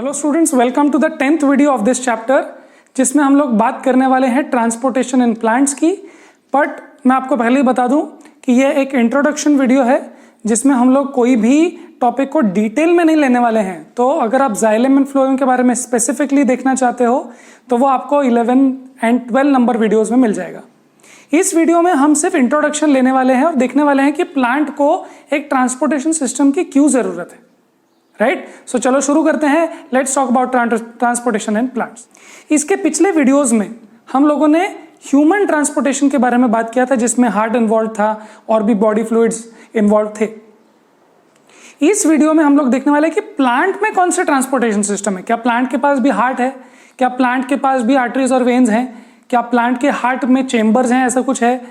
Hello students, welcome to the 10th video of this chapter, जिसमें हम लोग बात करने वाले हैं ट्रांसपोर्टेशन इन प्लांट्स की। बट मैं आपको पहले ही बता दूं कि यह एक इंट्रोडक्शन वीडियो है जिसमें हम लोग कोई भी टॉपिक को डिटेल में नहीं लेने वाले हैं। तो अगर आप जाइलम एंड फ्लोएम के बारे में स्पेसिफिकली देखना चाहते हो तो वो आपको 11 एंड 12 नंबर वीडियोज़ में मिल जाएगा। इस वीडियो में हम सिर्फ इंट्रोडक्शन लेने वाले हैं और देखने वाले हैं कि प्लांट को एक ट्रांसपोर्टेशन सिस्टम की क्यों ज़रूरत है। राइट, सो चलो शुरू करते हैं। Let's talk about transportation in plants. इसके पिछले वीडियोस में हम लोगों ने ह्यूमन ट्रांसपोर्टेशन के बारे में बात किया था, जिसमें हार्ट इन्वॉल्व था और भी बॉडी फ्लूइड्स इन्वॉल्व थे। इस वीडियो में हम लोग देखने वाले हैं कि प्लांट में कौन से ट्रांसपोर्टेशन सिस्टम है। क्या प्लांट के पास भी हार्ट है? क्या प्लांट के पास भी आर्टरीज और वेन्स हैं? क्या प्लांट के हार्ट में चेम्बर्स हैं? ऐसा कुछ है?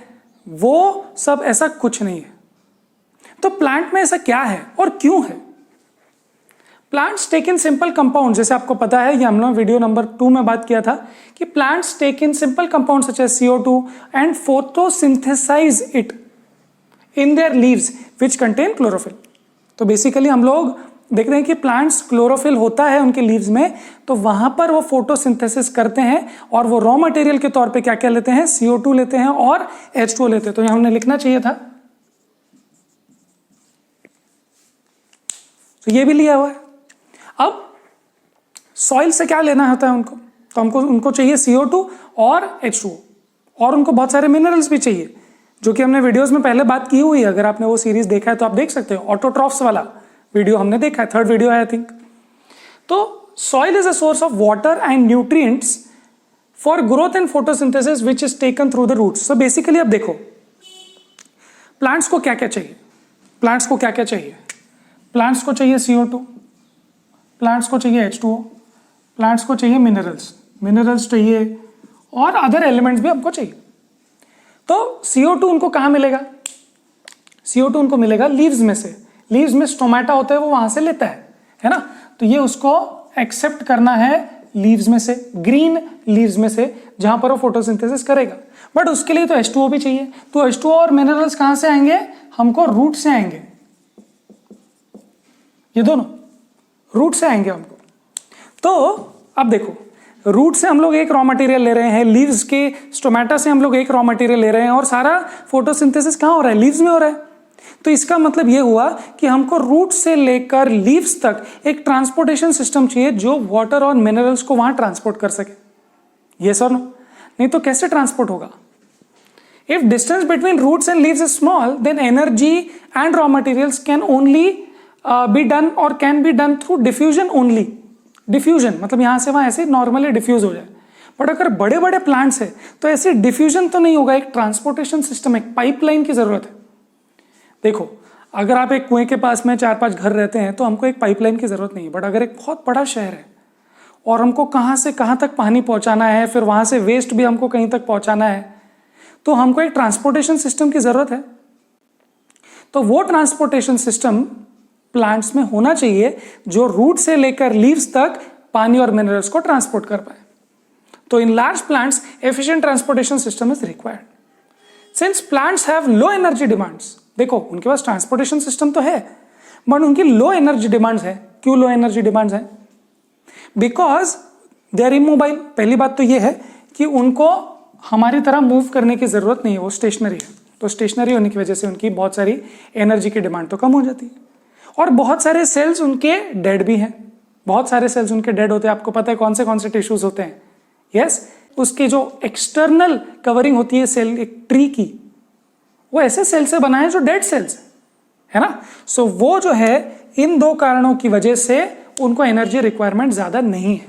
वो सब ऐसा कुछ नहीं है। तो प्लांट में ऐसा क्या है और क्यों है? Plants take in simple compound, जैसे आपको पता है, ये हम लोग वीडियो नंबर 2 में बात किया था कि plants take in simple compound such as CO2 and photosynthesise it in their leaves which contain chlorophyll. तो बेसिकली हम लोग देख रहे हैं कि प्लांट्स क्लोरोफिल होता है उनके लीव्स में, तो वहां पर वो फोटोसिंथेसिस करते हैं और वो रॉ मटेरियल के तौर पे क्या क्या लेते हैं? CO2 लेते हैं और H2O लेते हैं। तो यहां हमने लिखना चाहिए था, तो ये भी लिया हुआ है। अब सॉइल से क्या लेना होता है उनको? तो उनको चाहिए CO2 और H2O, और उनको बहुत सारे मिनरल्स भी चाहिए, जो कि हमने वीडियोस में पहले बात की हुई है। अगर आपने वो सीरीज देखा है तो आप देख सकते हो। ऑटोट्रॉफ्स वाला वीडियो हमने देखा है, 3rd वीडियो है आई थिंक। तो soil is a source of water and nutrients for growth and photosynthesis which is taken through the roots. So basically अब देखो, प्लांट्स को क्या क्या चाहिए? प्लांट्स को क्या क्या चाहिए? प्लांट्स को चाहिए CO2, प्लांट्स को चाहिए H2O, प्लांट्स को चाहिए मिनरल्स चाहिए, और अदर एलिमेंट्स भी हमको चाहिए। तो CO2 उनको कहाँ मिलेगा? CO2 उनको मिलेगा लीव्स में से। लीव्स में स्टोमेटा होता है, वो वहां से लेता है ना। तो ये उसको एक्सेप्ट करना है लीव्स में से, ग्रीन लीव्स में से, जहां पर वो फोटोसिंथेसिस करेगा। बट उसके लिए तो H2O भी चाहिए। तो H2O और मिनरल्स कहां से आएंगे? हमको रूट से आएंगे। ये दोनों रूट से आएंगे हमको। तो अब देखो, रूट से हम लोग एक रॉ मटेरियल ले रहे हैं, लीव्स के स्टोमेटा से हम लोग एक रॉ मटेरियल ले रहे हैं, और सारा फोटोसिंथेसिस कहाँ हो रहा है? लीव्स में हो रहा है। तो इसका मतलब ये हुआ कि हमको रूट से लेकर लीव्स तक एक ट्रांसपोर्टेशन सिस्टम चाहिए जो वाटर और मिनरल्स को वहां ट्रांसपोर्ट कर सके। यस और नो? नहीं तो कैसे ट्रांसपोर्ट होगा? If distance between roots and leaves is small, then energy and raw materials can only be done or can be done through diffusion only. Diffusion मतलब यहां से वहां ऐसे नॉर्मली डिफ्यूज हो जाए। बट अगर बड़े बड़े प्लांट्स है तो ऐसे डिफ्यूजन तो नहीं होगा, एक ट्रांसपोर्टेशन सिस्टम, एक पाइपलाइन की जरूरत है। देखो, अगर आप एक कुएं के पास में 4-5 घर रहते हैं तो हमको एक पाइपलाइन की जरूरत नहीं है। बट अगर एक बहुत बड़ा शहर है और हमको कहां से कहां तक पानी पहुंचाना है, फिर वहां से वेस्ट भी हमको कहीं तक पहुंचाना है, तो हमको एक ट्रांसपोर्टेशन सिस्टम की जरूरत है। तो वो ट्रांसपोर्टेशन सिस्टम प्लांट्स में होना चाहिए जो रूट से लेकर लीव्स तक पानी और मिनरल्स को ट्रांसपोर्ट कर पाए। तो in large plants efficient transportation system is required. Since plants have low energy demands, देखो उनके पास ट्रांसपोर्टेशन सिस्टम तो है बट उनकी लो एनर्जी डिमांड्स है। क्यों लो एनर्जी डिमांड्स है? Because they are immobile. पहली बात तो ये है कि उनको हमारी तरह मूव करने की जरूरत नहीं है, वो स्टेशनरी है। तो स्टेशनरी होने की वजह से उनकी बहुत सारी एनर्जी की डिमांड तो कम हो जाती है। और बहुत सारे सेल्स उनके डेड भी हैं। बहुत सारे सेल्स उनके डेड होते हैं। आपको पता है कौन से टिश्यूज होते हैं? यस, उसकी जो एक्सटर्नल कवरिंग होती है सेल एक ट्री की, वो ऐसे सेल से बना है जो डेड सेल्स है ना। सो वो जो है, इन 2 कारणों की वजह से उनको एनर्जी रिक्वायरमेंट ज्यादा नहीं है।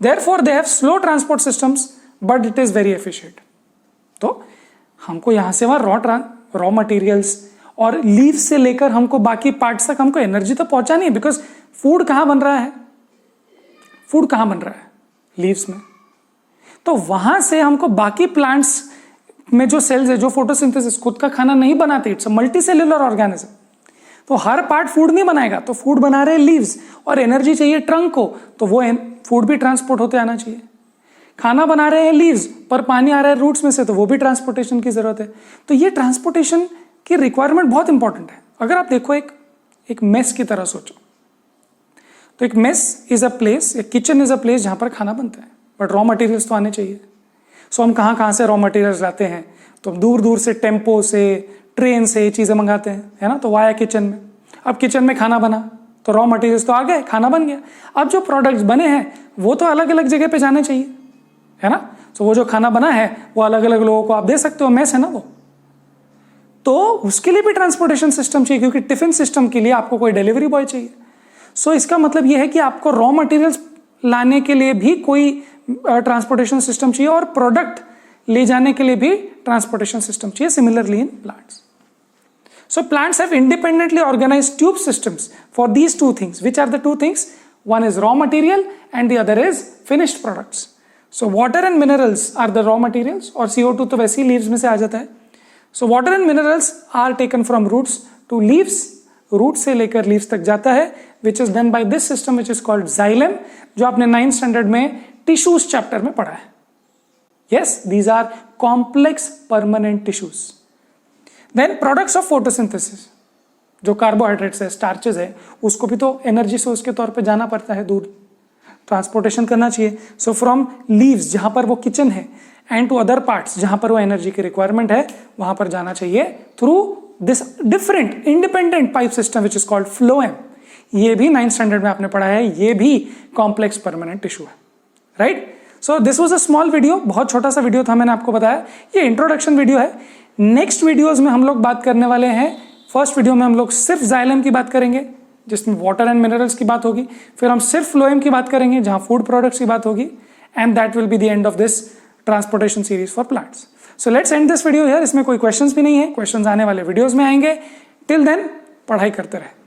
Therefore they have slow transport systems but it is very efficient. तो हमको यहां से वहां रॉ मटेरियल्स और लीव से लेकर हमको बाकी पार्ट्स तक हमको एनर्जी तो पहुंचानी है। बिकॉज फूड कहां बन रहा है? फूड कहां बन रहा है? लीव्स में। तो वहां से हमको बाकी प्लांट्स में जो सेल्स है, जो फोटोसिंथेसिस खुद का खाना नहीं बनाते, it's a multi cellular organism, तो हर पार्ट फूड नहीं बनाएगा। तो फूड बना रहे लीव्स और एनर्जी चाहिए ट्रंक को, तो वो फूड भी ट्रांसपोर्ट होते आना चाहिए। खाना बना रहे हैं लीव्स पर पानी आ रहा है रूट्स में से, तो वो भी ट्रांसपोर्टेशन की जरूरत है। तो ये ट्रांसपोर्टेशन की रिक्वायरमेंट बहुत इंपॉर्टेंट है। अगर आप देखो, एक मेस की तरह सोचो, तो एक मेस इज अ प्लेस, एक किचन इज अ प्लेस जहां पर खाना बनता है, बट रॉ मटेरियल्स तो आने चाहिए। सो हम कहाँ कहाँ से रॉ मटेरियल्स लाते हैं? तो हम दूर दूर से टेम्पो से, ट्रेन से चीज़ें मंगाते हैं, है ना, तो वाया किचन में। अब किचन में खाना बना तो रॉ मटेरियल्स तो आ गए, खाना बन गया। अब जो प्रोडक्ट्स बने हैं वो तो अलग अलग जगह पे जाने चाहिए, है ना। तो वो जो खाना बना है वो अलग अलग लोगों को आप दे सकते हो, मेस है ना वो, तो उसके लिए भी ट्रांसपोर्टेशन सिस्टम चाहिए, क्योंकि टिफिन सिस्टम के लिए आपको कोई डिलीवरी बॉय चाहिए। सो इसका मतलब ये है कि आपको रॉ मटेरियल्स लाने के लिए भी कोई ट्रांसपोर्टेशन सिस्टम चाहिए और प्रोडक्ट ले जाने के लिए भी ट्रांसपोर्टेशन सिस्टम चाहिए। Similarly in plants, so plants have independently organized tube systems for these two things. Which are the two things? One is raw material and the other is finished products. So water and minerals are the raw materials, और CO2 तो वैसे ही leaves में से आ जाता है। So water and minerals are taken from roots to leaves, root से लेकर leaves तक जाता है, which is done by this system which is called xylem, जो आपने 9th standard में tissues chapter में पढ़ा है। Yes, these are complex permanent tissues. Then products of photosynthesis, जो कार्बोहाइड्रेट्स है, स्टार्चेज है, उसको भी तो एनर्जी सोर्स के तौर पे जाना पड़ता है, दूर ट्रांसपोर्टेशन करना चाहिए। सो फ्रॉम लीव्स जहां पर वो किचन है एंड टू अदर पार्ट्स जहां पर वो एनर्जी की रिक्वायरमेंट है, वहां पर जाना चाहिए through this different independent pipe system which is called phloem. ये भी 9th स्टैंडर्ड में आपने पढ़ा है, ये भी कॉम्प्लेक्स परमानेंट टिश्यू है, right. So this was a small video, बहुत छोटा सा वीडियो था, मैंने आपको बताया ये इंट्रोडक्शन वीडियो है। नेक्स्ट वीडियोस में हम लोग बात करने वाले हैं, फर्स्ट वीडियो में हम लोग सिर्फ जाइलम की बात करेंगे जिसमें वाटर एंड मिनरल्स की बात होगी, फिर हम सिर्फ फ्लोएम की बात करेंगे जहां फूड प्रोडक्ट्स की बात होगी, and that will be the end of this transportation series for plants. So let's end this video here. इसमें कोई क्वेश्चंस भी नहीं है, क्वेश्चंस आने वाले वीडियोस में आएंगे। टिल देन पढ़ाई करते रहे।